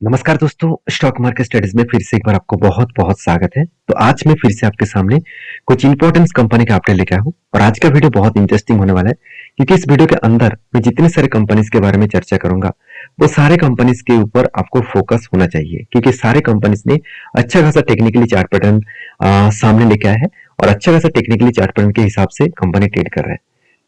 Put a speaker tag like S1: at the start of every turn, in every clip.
S1: नमस्कार दोस्तों, stock market studies में फिर से एक बार आपको बहुत-बहुत स्वागत है। तो आज मैं फिर से आपके सामने कुछ इंपॉर्टेंट कंपनी का अपडेट लेके आया हूँ और आज का वीडियो बहुत इंटरेस्टिंग होने वाला है क्योंकि इस वीडियो के अंदर मैं जितने सारे कंपनीज के बारे में चर्चा करूंगा, वो सारे कंपनीज के ऊपर आपको फोकस होना चाहिए क्योंकि सारे कंपनीज ने अच्छा खासा टेक्निकली चार्ट पैटर्न सामने लेके आया है और अच्छा खासा टेक्निकली चार्ट पैटर्न के हिसाब से कंपनी ट्रेड कर रहा है।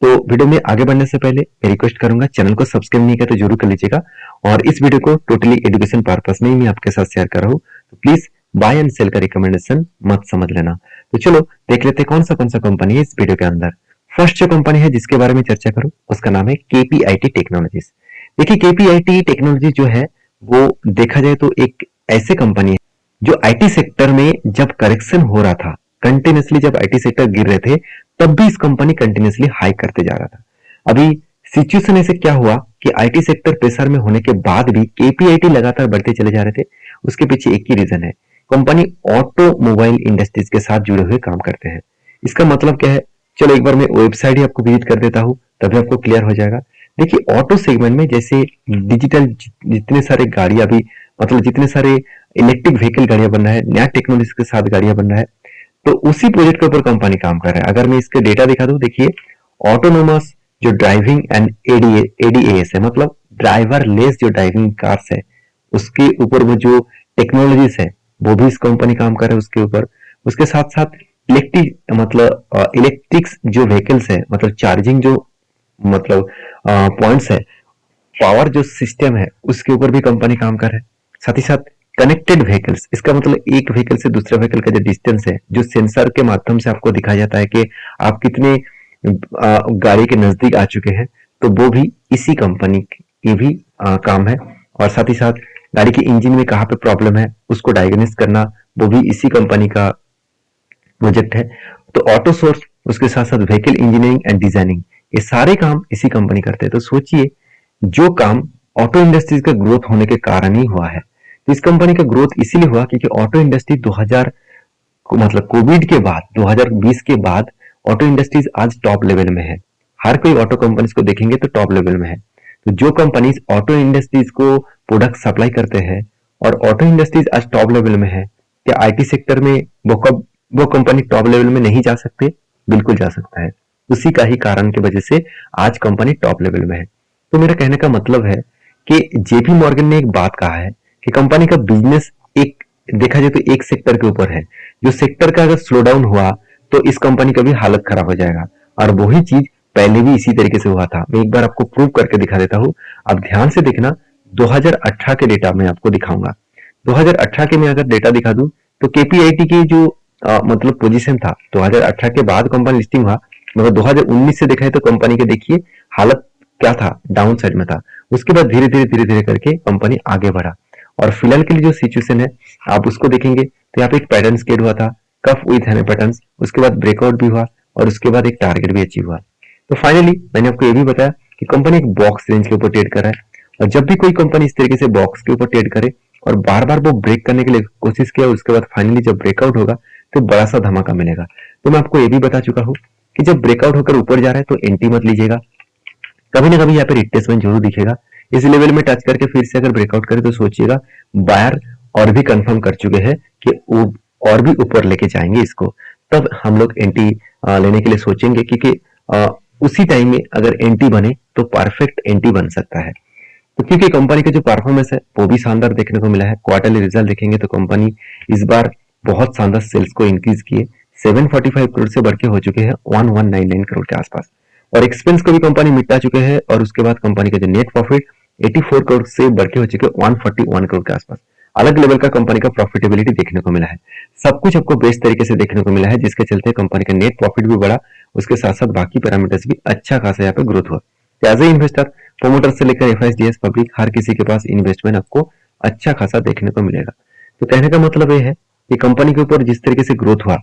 S1: तो वीडियो में आगे बढ़ने से पहले मैं रिक्वेस्ट करूंगा, चैनल को सब्सक्राइब नहीं किया तो जरूर कर लीजिएगा और इस वीडियो को टोटली एजुकेशन पर्पस में ही मैं आपके साथ शेयर कर रहा हूँ। तो प्लीज बाय एंड सेल का रिकमेंडेशन मत समझ लेना। तो चलो देख लेते हैं कौन सा कंपनी है इस वीडियो के अंदर। फर्स्ट जो कंपनी है जिसके बारे में चर्चा करूं उसका नाम है केपीआईटी टेक्नोलॉजीज। देखिए केपीआईटी टेक्नोलॉजी जो है वो देखा जाए तो एक ऐसे कंपनी है जो आईटी सेक्टर में जब करेक्शन हो रहा था, कंटिन्यूसली जब आईटी सेक्टर गिर रहे थे, तब भी इस कंपनी कंटिन्यूसली हाई करते जा रहा था। अभी सिचुएशन ऐसे क्या हुआ कि आईटी सेक्टर प्रेशर में होने के बाद भी केपीआईटी लगातार बढ़ते चले जा रहे थे। उसके पीछे एक ही रीजन है, कंपनी ऑटोमोबाइल इंडस्ट्रीज के साथ जुड़े हुए काम करते हैं। इसका मतलब क्या है, चलो एक बार मैं वेबसाइट ही आपको विजिट कर देता हूँ, तभी आपको क्लियर हो जाएगा। देखिए ऑटो सेगमेंट में जैसे डिजिटल जितने सारे गाड़ियां भी, मतलब जितने सारे इलेक्ट्रिक व्हीकल गाड़ियां बन रहा है, नया टेक्नोलॉजी के साथ गाड़ियां बन रहा है, तो उसी प्रोजेक्ट के ऊपर कंपनी काम कर रहा है। अगर मैं इसके डेटा दिखा दूं, देखिए ऑटोनोमस जो ड्राइविंग एंड एडीएएस है, मतलब ड्राइवर लेस जो ड्राइविंग कार्स है, उसके ऊपर वो जो टेक्नोलॉजीज है वो भी इस कंपनी काम कर रहा है उसके ऊपर। उसके साथ साथ इलेक्ट्रिक्स जो व्हीकल्स है, मतलब चार्जिंग जो मतलब पॉइंट्स है, पावर जो सिस्टम है, उसके ऊपर भी कंपनी काम कर रहा है। साथ ही साथ कनेक्टेड व्हीकल्स, इसका मतलब एक व्हीकल से दूसरे व्हीकल का जो डिस्टेंस है, जो सेंसर के माध्यम से आपको दिखाया जाता है कि आप कितने गाड़ी के नजदीक आ चुके हैं, तो वो भी इसी कंपनी की भी काम है। और साथ ही साथ गाड़ी के इंजन में कहाँ पे प्रॉब्लम है उसको डायग्नोस करना, वो भी इसी कंपनी का प्रोजेक्ट है। तो ऑटो सोर्स, उसके साथ साथ व्हीकल इंजीनियरिंग एंड डिजाइनिंग, ये सारे काम इसी कंपनी करते हैं। तो सोचिए, जो काम ऑटो इंडस्ट्रीज का ग्रोथ होने के कारण ही हुआ है। तो इस कंपनी का ग्रोथ इसीलिए हुआ क्योंकि ऑटो इंडस्ट्री 2000 मतलब कोविड के बाद 2020 के बाद ऑटो इंडस्ट्रीज आज टॉप लेवल में है। हर कोई ऑटो कंपनीज को देखेंगे तो टॉप लेवल में है। तो जो कंपनीज ऑटो इंडस्ट्रीज को प्रोडक्ट सप्लाई करते हैं और ऑटो इंडस्ट्रीज आज टॉप लेवल में है, क्या आईटी सेक्टर में वो कंपनी टॉप लेवल में नहीं जा सकते? बिल्कुल जा सकता है। उसी का ही कारण की वजह से आज कंपनी टॉप लेवल में है। तो मेरा कहने का मतलब है कि जेपी मॉर्गन ने एक बात कहा है कि कंपनी का बिजनेस एक देखा जाए तो एक सेक्टर के ऊपर है। जो सेक्टर का अगर स्लो डाउन हुआ तो इस कंपनी का भी हालत खराब हो जाएगा। और वही चीज पहले भी इसी तरीके से हुआ था। मैं एक बार आपको प्रूव करके दिखा देता हूँ, आप ध्यान से देखना। 2018 के डेटा मैं आपको दिखाऊंगा। 2018 के मैं अगर डेटा दिखा दूं तो केपीआईटी की जो मतलब पोजीशन था 2018 के बाद कंपनी लिस्टिंग हुआ, मगर 2019 से देखा है तो कंपनी के देखिए हालत क्या था, डाउन साइड में था। उसके बाद धीरे धीरे करके कंपनी आगे बढ़ा और फिलहाल के लिए जो सिचुएशन है आप उसको देखेंगे तो यहाँ पे एक पैटर्न स्केड हुआ था, कफ विथ हैमर पैटर्न, उसके बाद ब्रेकआउट भी हुआ और उसके बाद एक टारगेट भी अचीव हुआ। तो फाइनली मैंने आपको ये भी बताया कि कंपनी एक बॉक्स रेंज के ऊपर ट्रेड कर रहा है और जब भी कोई कंपनी इस तरीके से बॉक्स के ऊपर ट्रेड करे और बार बार वो ब्रेक करने के लिए कोशिश किया, उसके बाद फाइनली जब ब्रेकआउट होगा तो बड़ा सा धमाका मिलेगा। तो मैं आपको ये भी बता चुका हूँ कि जब ब्रेकआउट होकर ऊपर जा रहा है तो एंटी मत लीजिएगा, कभी ना कभी यहाँ पे रिट्रेसमेंट जरूर दिखेगा। इस लेवल में टच करके फिर से अगर ब्रेकआउट करे तो सोचिएगा बायर और भी कंफर्म कर चुके हैं कि वो और भी ऊपर लेके जाएंगे इसको, तब हम लोग एंटी लेने के लिए सोचेंगे क्योंकि उसी टाइम में अगर एंटी बने तो परफेक्ट एंटी बन सकता है। तो क्योंकि कंपनी का जो परफॉर्मेंस है वो भी शानदार देखने को मिला है। क्वार्टरली रिजल्ट देखेंगे तो कंपनी इस बार बहुत शानदार सेल्स को इंक्रीज किए, 745 करोड़ से बढ़ के हो चुके हैं 1199 करोड़ के आसपास और एक्सपेंस को भी कंपनी मिटा चुके हैं और उसके बाद कंपनी का जो नेट प्रॉफिट 84 करोड़ से बढ़ के हो चुके 141 करोड़ के आसपास। अलग लेवल का कंपनी का प्रॉफिटेबिलिटी देखने को मिला है। सब कुछ आपको बेस्ट तरीके से देखने को मिला है जिसके चलते कंपनी का नेट प्रॉफिट भी बढ़ा, उसके साथ साथ बाकी पैरामीटर्स भी अच्छा खासा यहाँ पे ग्रोथ हुआ। एज ए इन्वेस्टर, प्रोमोटर से लेकर एफआईडीएस पब्लिक, हर किसी के पास इन्वेस्टमेंट आपको अच्छा खासा देखने को मिलेगा। तो कहने का मतलब ये है कि कंपनी के ऊपर जिस तरीके से ग्रोथ हुआ,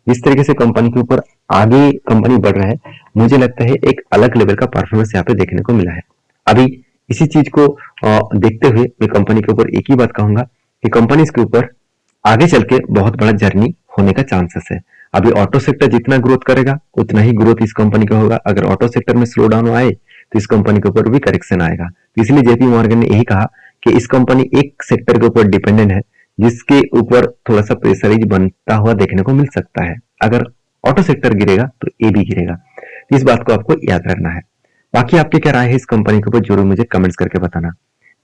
S1: जिस तरीके से कंपनी के ऊपर आगे कंपनी बढ़ रहा है, मुझे लगता है एक अलग लेवल का परफॉर्मेंस यहाँ पे देखने को मिला है। अभी इसी चीज को देखते हुए मैं कंपनी के ऊपर एक ही बात कहूंगा कि कंपनी के ऊपर आगे चल के बहुत बड़ा जर्नी होने का चांसेस है। अभी ऑटो सेक्टर जितना ग्रोथ करेगा उतना ही ग्रोथ इस कंपनी का होगा। अगर ऑटो सेक्टर में स्लो डाउन आए तो इस कंपनी के ऊपर भी करेक्शन आएगा। तो इसलिए जेपी मॉर्गन ने यही कहा कि इस कंपनी एक सेक्टर के ऊपर डिपेंडेंट है, जिसके ऊपर थोड़ा सा प्रेशराइज बनता हुआ देखने को मिल सकता है। अगर ऑटो सेक्टर गिरेगा तो ये भी गिरेगा। इस बात को आपको याद रखना है। बाकी आपकी क्या राय है इस कंपनी के ऊपर, जरूर मुझे कमेंट्स करके बताना।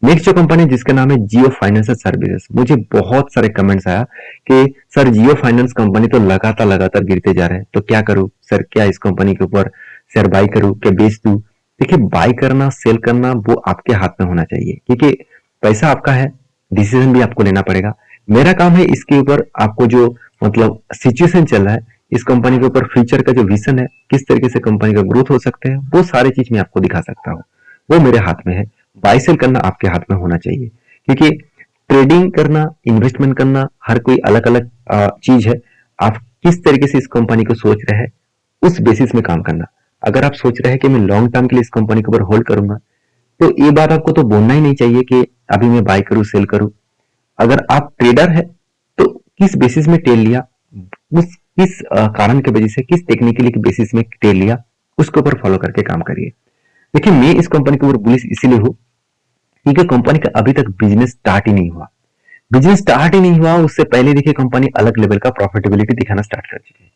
S1: नेक्स्ट जो कंपनी है जिसका नाम है जियो फाइनेंशियल सर्विसेज, मुझे बहुत सारे कमेंट्स आया कि सर जियो फाइनेंस कंपनी तो लगातार लगातार गिरते जा रहे हैं, तो क्या करूं सर, क्या इस कंपनी के ऊपर शेयर बाई करूं, क्या बेच दूं? देखिए, बाई करना सेल करना वो आपके हाथ में होना चाहिए, क्योंकि पैसा आपका है, डिसीजन भी आपको लेना पड़ेगा। मेरा काम है इसके ऊपर आपको जो मतलब सिचुएशन चल रहा है इस कंपनी के ऊपर, फ्यूचर का जो विजन है, किस तरीके से कंपनी का ग्रोथ हो सकते हैं, वो सारी चीज मैं आपको दिखा सकता हूँ। वो मेरे हाथ में है। बाय सेल करना आपके हाथ में होना चाहिए, क्योंकि ट्रेडिंग करना, इन्वेस्टमेंट करना हर कोई अलग अलग चीज है। आप किस तरीके से इस कंपनी को सोच रहे हैं, उस बेसिस में काम करना। अगर आप सोच रहे हैं कि मैं लॉन्ग टर्म के लिए इस कंपनी के ऊपर होल्ड करूंगा, तो ये बात आपको तो बोलना ही नहीं चाहिए कि अभी मैं बाय करूं सेल करूं। अगर आप ट्रेडर है तो किस बेसिस में ट्रेड लिया, उस किस कारण के वजह से, किस टेक्निकली के बेसिस में ट्रेड लिया, उसके ऊपर फॉलो करके काम करिए। देखिए, मैं इस कंपनी के ऊपर बुलिश इसीलिए हूं क्योंकि कंपनी का अभी तक बिजनेस स्टार्ट ही नहीं हुआ। बिजनेस स्टार्ट ही नहीं हुआ, उससे पहले देखिए कंपनी अलग लेवल का प्रॉफिटेबिलिटी दिखाना स्टार्ट कर चुकी है।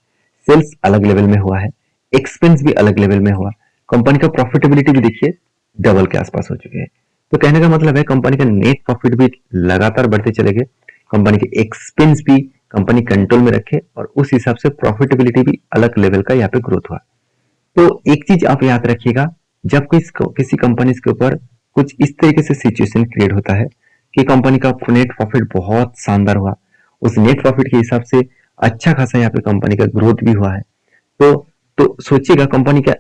S1: सेल्स अलग लेवल में हुआ है, एक्सपेंस भी अलग लेवल में हुआ, कंपनी का प्रॉफिटेबिलिटी भी देखिए डबल के आसपास हो चुके हैं। तो कहने का मतलब है कंपनी का नेट प्रॉफिट भी लगातार बढ़ते चले गए, कंपनी के एक्सपेंस भी कंपनी कंट्रोल में रखे, और उस हिसाब से प्रॉफिटेबिलिटी भी अलग लेवल का यहाँ पे ग्रोथ हुआ। तो एक चीज आप याद रखिएगा, जब किसी कंपनी के ऊपर कुछ इस तरीके से सिचुएशन क्रिएट होता है कि कंपनी का नेट प्रॉफिट बहुत शानदार हुआ, उस नेट प्रॉफिट के हिसाब से अच्छा खासा यहाँ पे कंपनी का ग्रोथ भी हुआ है, तो सोचिएगा कंपनी का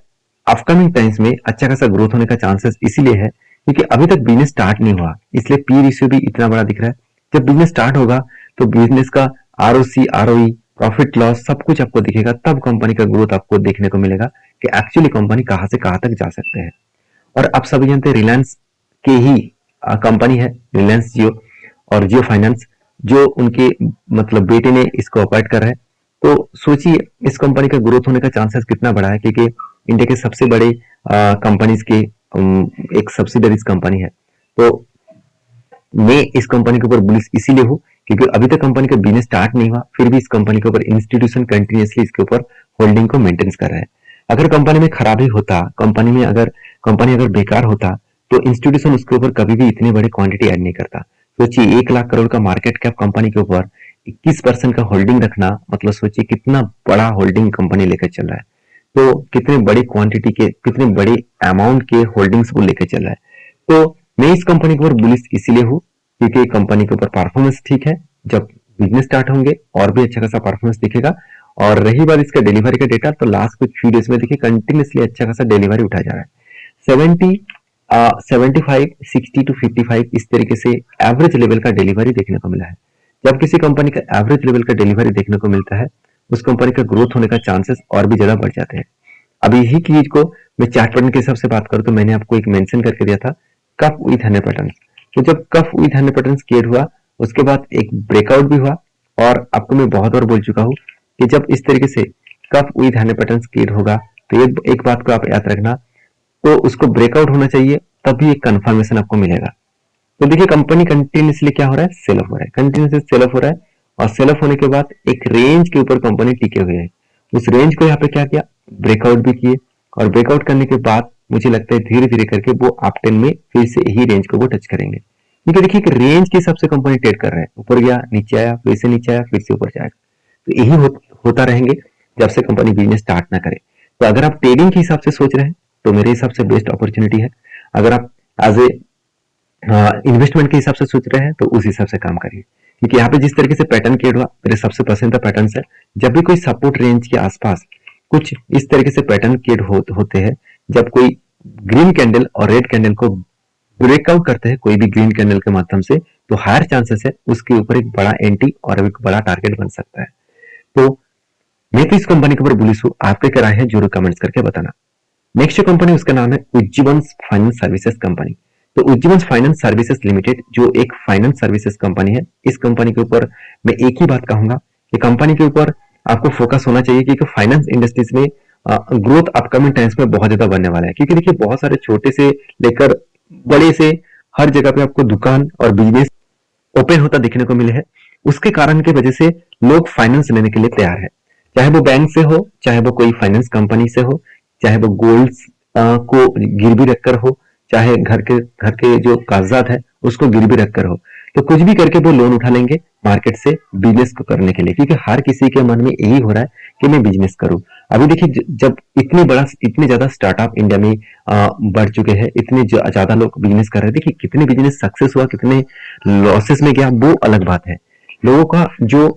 S1: अपकमिंग टाइम्स में अच्छा खासा ग्रोथ होने का चांसेस इसीलिए है क्योंकि अभी तक बिजनेस स्टार्ट नहीं हुआ, इसलिए पी रेशियो भी इतना बड़ा दिख रहा है। जब बिजनेस स्टार्ट होगा तो बिजनेस का आरओसी, आरओई, प्रॉफिट लॉस सब कुछ आपको दिखेगा, तब कंपनी का ग्रोथ आपको देखने को मिलेगा कि एक्चुअली कंपनी कहां से कहां तक जा सकते हैं। और आप सभी जानते हैं रिलायंस के ही कंपनी है रिलायंस जियो, और जियो फाइनेंस, जो उनके मतलब बेटे ने इसको अपॉइंट कर रहा है। तो सोचिए इस कंपनी का ग्रोथ होने का चांसेस कितना बड़ा है, क्योंकि इंडिया के सबसे बड़े कंपनीज के एक सब्सिडरीज कंपनी है। तो मैं इस कंपनी के ऊपर बुलिश इसीलिए हूँ क्योंकि अभी तक कंपनी का बिजनेस स्टार्ट नहीं हुआ, फिर भी इस कंपनी के ऊपर इंस्टीट्यूशन कंटिन्यूसली इसके ऊपर होल्डिंग को मेंटेन कर रहा है। अगर कंपनी में खराबी होता, कंपनी अगर बेकार होता, तो इंस्टीट्यूशन उसके ऊपर कभी भी इतनी बड़ी क्वांटिटी ऐड नहीं करता। सोचिए 1 लाख करोड़ का मार्केट कैप कंपनी के ऊपर 21% का होल्डिंग रखना, मतलब सोचिए कितना बड़ा होल्डिंग कंपनी लेकर चल रहा है। तो कितने बड़ी क्वांटिटी के, कितने बड़ी अमाउंट के होल्डिंग्स को लेकर चल रहा है। तो मैं इस कंपनी के ऊपर बुलिश इसीलिए हूँ क्योंकि कंपनी के ऊपर परफॉर्मेंस ठीक है, जब बिजनेस स्टार्ट होंगे और भी अच्छा खासा परफॉर्मेंस दिखेगा। और रही बात इसका डिलीवरी का डेटा, तो लास्ट कुछ फ्यू डेज में देखिए कंटिन्यूसली अच्छा खासा डिलीवरी उठाया जा रहा है। 75 60 to 55 इस तरीके से एवरेज लेवल का डिलीवरी देखने को मिला है। जब किसी कंपनी का एवरेज लेवल का डिलीवरी देखने को मिलता है, उस कंपनी का ग्रोथ होने का चांसेस और भी ज्यादा बढ़ जाते हैं। अब यही चीज को मैं चार्ट पैटर्न के हिसाब से बात करूं तो मैंने आपको एक मेंशन करके दिया था, कफ विथ हनी पैटर्न। तो जब cough with Honey pattern create हुआ, उसके बाद एक ब्रेकआउट भी हुआ, और आपको मैं बहुत बार बोल चुका हूँ कि जब इस तरीके से cough with Honey pattern create होगा तो एक बात को आप याद रखना, तो उसको ब्रेकआउट होना चाहिए, तभी एक कंफर्मेशन आपको मिलेगा। तो देखिए कंपनी कंटिन्यूसली क्या हो रहा है, सेल ऑफ हो रहा है, कंटिन्यूसली सेल ऑफ हो रहा है, और सेल ऑफ होने के बाद एक रेंज के ऊपर कंपनी टिके हुए है। उस रेंज को यहाँ पे क्या किया, ब्रेकआउट भी किए, और ब्रेकआउट करने के बाद मुझे लगता है धीरे धीरे करके वो अप टेन में फिर से यही रेंज को वो टच करेंगे, क्योंकि देखिए रेंज के हिसाब से कंपनी ट्रेड कर रहा है, ऊपर गया, नीचे आया, फिर से नीचे आया, फिर से ऊपर जाएगा। तो यही होता रहेंगे जब से कंपनी बिजनेस स्टार्ट ना करे। तो अगर आप ट्रेडिंग के हिसाब से सोच रहे हैं तो मेरे हिसाब से बेस्ट अपॉर्चुनिटी है। अगर आप एज ए इन्वेस्टमेंट के हिसाब से सोच रहे हैं तो उस हिसाब से काम करिए, क्योंकि यहाँ पे जिस तरीके से पैटर्न क्रिएट हुआ, मेरे सबसे पसंदीदा पैटर्न है जब भी कोई सपोर्ट रेंज के आसपास कुछ इस तरीके से पैटर्न क्रिएट होते हैं, जब कोई ग्रीन कैंडल और रेड कैंडल को ब्रेकआउट करते हैं कोई भी ग्रीन कैंडल के माध्यम से, तो हायर चांसेस है उसके ऊपर एक बड़ा एंट्री और एक बड़ा टारगेट बन सकता है। तो मैं तो इस कंपनी के ऊपर बुलिश हूँ, आपके क्या राय है जरूर कमेंट्स करके बताना। नेक्स्ट जो कंपनी उसका नाम है उज्जीवन फाइनेंस सर्विसेज कंपनी। तो उज्जीवन फाइनेंस सर्विसेज लिमिटेड जो एक फाइनेंस सर्विसेज कंपनी है, इस कंपनी के ऊपर मैं एक ही बात कहूंगा कि कंपनी के ऊपर आपको फोकस होना चाहिए, क्योंकि फाइनेंस इंडस्ट्रीज में ग्रोथ अपकमिंग टाइम्स में बहुत ज्यादा बनने वाला है। क्योंकि देखिए बहुत सारे छोटे से लेकर बड़े से हर जगह पे आपको दुकान और बिजनेस ओपन होता देखने को मिले है। उसके कारण की वजह से लोग फाइनेंस लेने के लिए तैयार है, चाहे वो बैंक से हो, चाहे वो कोई फाइनेंस कंपनी से हो, चाहे वो गोल्ड को गिरवी रखकर हो, चाहे घर के जो कागजात है उसको गिरवी रखकर हो, तो कुछ भी करके वो लोन उठा लेंगे मार्केट से बिजनेस को करने के लिए, क्योंकि हर किसी के मन में यही हो रहा है कि मैं बिजनेस करूं। अभी देखिए जब इतने ज्यादा स्टार्टअप इंडिया में बढ़ चुके हैं, इतने ज्यादा लोग बिजनेस कर रहे हैं, देखिए कितने बिजनेस सक्सेस हुआ, कितने लॉसेस में गया, वो अलग बात है। लोगों का जो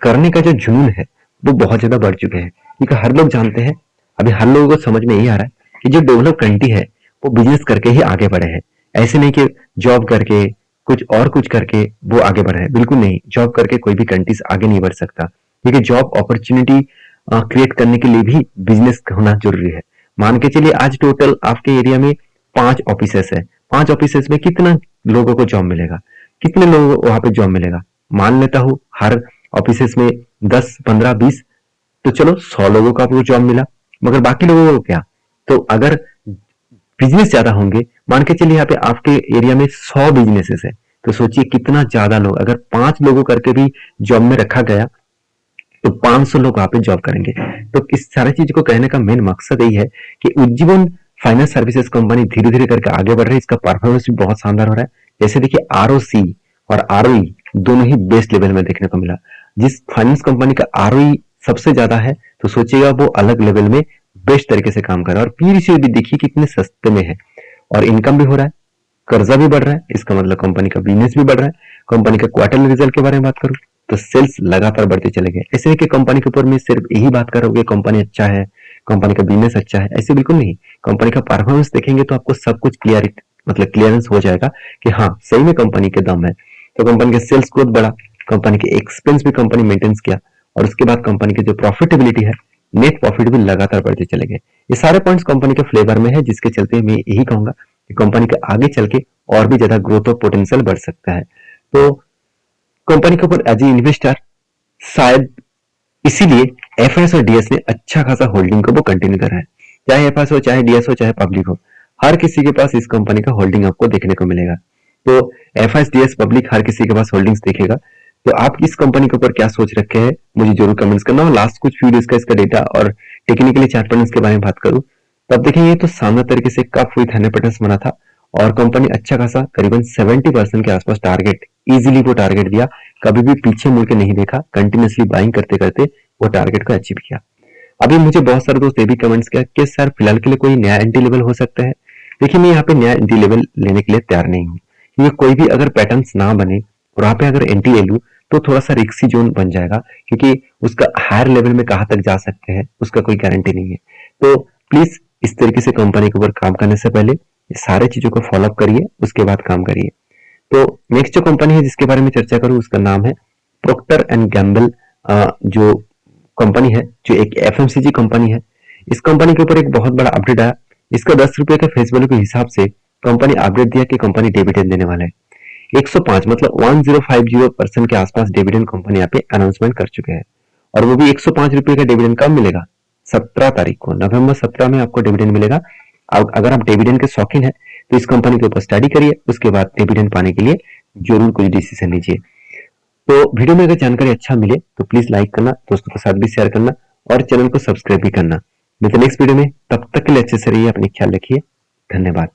S1: करने का जो जुनून है वो बहुत ज्यादा बढ़ चुके हैं, क्योंकि हर लोग जानते हैं, अभी हर लोगों को समझ में यही आ रहा है कि जो डेवलप कंट्री है वो बिजनेस करके ही आगे बढ़े हैं। ऐसे नहीं कि जॉब करके कुछ करके वो आगे बढ़े हैं, बिल्कुल नहीं। जॉब करके कोई भी कंट्रीज आगे नहीं बढ़ सकता, क्योंकि जॉब अपॉर्चुनिटी क्रिएट करने के लिए भी बिजनेस होना जरूरी है। मान के चलिए आज टोटल आपके एरिया में 5 ऑफिसेस है, 5 ऑफिसेस में कितना लोगों को जॉब मिलेगा, कितने लोगों को वहां पे जॉब मिलेगा? मान लेता हूँ हर ऑफिसेस में 10, 15, 20, तो चलो 100 लोगों को आपको जॉब मिला, मगर बाकी लोगों को क्या? तो अगर बिजनेस ज्यादा होंगे, मान के चलिए यहाँ पे आपके एरिया में 100 बिजनेसेस है, तो सोचिए कितना ज्यादा लोग, अगर 5 लोगों करके भी जॉब में रखा गया तो 500 लोग वहां पे जॉब करेंगे। तो इस सारी चीज को कहने का मेन मकसद यही है कि उज्जीवन फाइनेंस सर्विसेज कंपनी धीरे धीरे करके आगे बढ़ रही है, इसका परफॉर्मेंस भी बहुत शानदार हो रहा है। जैसे देखिए आरओसी और आरओई दोनों ही बेस्ट लेवल में देखने को मिला। जिस फाइनेंस कंपनी का आरओई सबसे ज्यादा है, तो सोचिएगा वो अलग लेवल में बेस्ट तरीके से काम कर रहा है। और पीरियड भी देखिए कितने सस्ते में है, और इनकम भी हो रहा है, कर्जा भी बढ़ रहा है, इसका मतलब कंपनी का बिजनेस भी बढ़ रहा है। कंपनी का क्वार्टरली रिजल्ट के बारे में बात करूं तो सेल्स लगातार बढ़ते चले गए। ऐसे नहीं कि कंपनी के ऊपर में सिर्फ यही बात कर रहे हो कंपनी अच्छा है, कंपनी का बिजनेस अच्छा है, ऐसे बिल्कुल नहीं। कंपनी का परफॉर्मेंस देखेंगे तो आपको सब कुछ क्लियरेंस हो जाएगा कि हाँ सही में कंपनी के दम है। तो कंपनी का सेल्स ग्रोथ बढ़ा, कंपनी के एक्सपेंस भी कंपनी मेंटेन्स किया, और उसके बाद कंपनी की जो प्रॉफिटेबिलिटी है, नेट प्रॉफिट भी लगातार बढ़ते चले गए। ये सारे पॉइंट्स कंपनी के फ्लेवर में है, जिसके चलते मैं यही कहूंगा कि कंपनी का आगे चल के और भी ज्यादा ग्रोथ और पोटेंशियल बढ़ सकता है। तो कंपनी के ऊपर एज ए इन्वेस्टर शायद इसीलिए एफएस और डीएस ने अच्छा खासा होल्डिंग को वो कंटिन्यू करा है। चाहे एफएस हो, चाहे डीएस हो, चाहे पब्लिक हो, हर किसी के पास इस कंपनी का होल्डिंग आपको देखने को मिलेगा। तो एफएस डीएस पब्लिक हर किसी के पास होल्डिंग्स दिखेगा। तो आप इस कंपनी के ऊपर क्या सोच रखे हैं मुझे जरूर कमेंट्स करना। और लास्ट कुछ वीडियोस का इसका डेटा और टेक्निकली चार्ट पैटर्न्स के बारे में बात करूं, तब देखिए ये तो शानदार तरीके से कप विथ 100% बना था, और कंपनी अच्छा खासा करीबन 70% के आसपास टारगेट इजीली वो टारगेट दिया, कभी भी पीछे मुड़ के नहीं देखा, कंटिन्यूसली बाइंग करते करते वो टारगेट को अचीव किया। अभी मुझे बहुत सारे दोस्त ये भी कमेंट्स किया कि सर फिलहाल के लिए कोई नया एंट्री लेवल हो सकता है। देखिए मैं यहाँ पे नया एंट्री लेवल लेने के लिए तैयार नहीं हूँ, क्योंकि कोई भी अगर पैटर्न्स ना बने और वहां पे अगर एंट्री ले लूँ तो थोड़ा सा रिक्सी जोन बन जाएगा, क्योंकि उसका हायर लेवल में कहाँ तक जा सकते हैं उसका कोई गारंटी नहीं है। तो प्लीज इस तरीके से कंपनी के ऊपर काम करने से पहले ये सारे चीजों को फॉलोअप करिए, उसके बाद काम करिए। तो नेक्स्ट जो कंपनी है जिसके बारे में चर्चा करूं उसका नाम है प्रोक्टर एंड गैम्बल। जो कंपनी है, जो एक एफएमसीजी कंपनी है, इस कंपनी के ऊपर एक बहुत बड़ा अपडेट आया। इसका 10 रुपए के फेस वैल्यू के हिसाब से कंपनी अपडेट दिया कि कंपनी डिविडेंड देने वाला है 105, मतलब 1050% के आसपास डिविडेंड कंपनी यहाँ पे अनाउंसमेंट कर चुके हैं। और वो भी 105 रुपए का डिविडेंड कब मिलेगा? 17 तारीख को, नवंबर 17 में आपको डिविडेंड मिलेगा। अगर आप डिविडेंड के शौकीन है तो इस कंपनी के ऊपर स्टडी करिए, उसके बाद डिविडेंड पाने के लिए जरूर कुछ डिसीजन लीजिए। तो वीडियो में अगर जानकारी अच्छा मिले तो प्लीज लाइक करना, दोस्तों के साथ भी शेयर करना, और चैनल को सब्सक्राइब भी करना। मिलते नेक्स्ट वीडियो में, तब तक के लिए अच्छे से रहिए, अपनी ख्याल रखिए। धन्यवाद।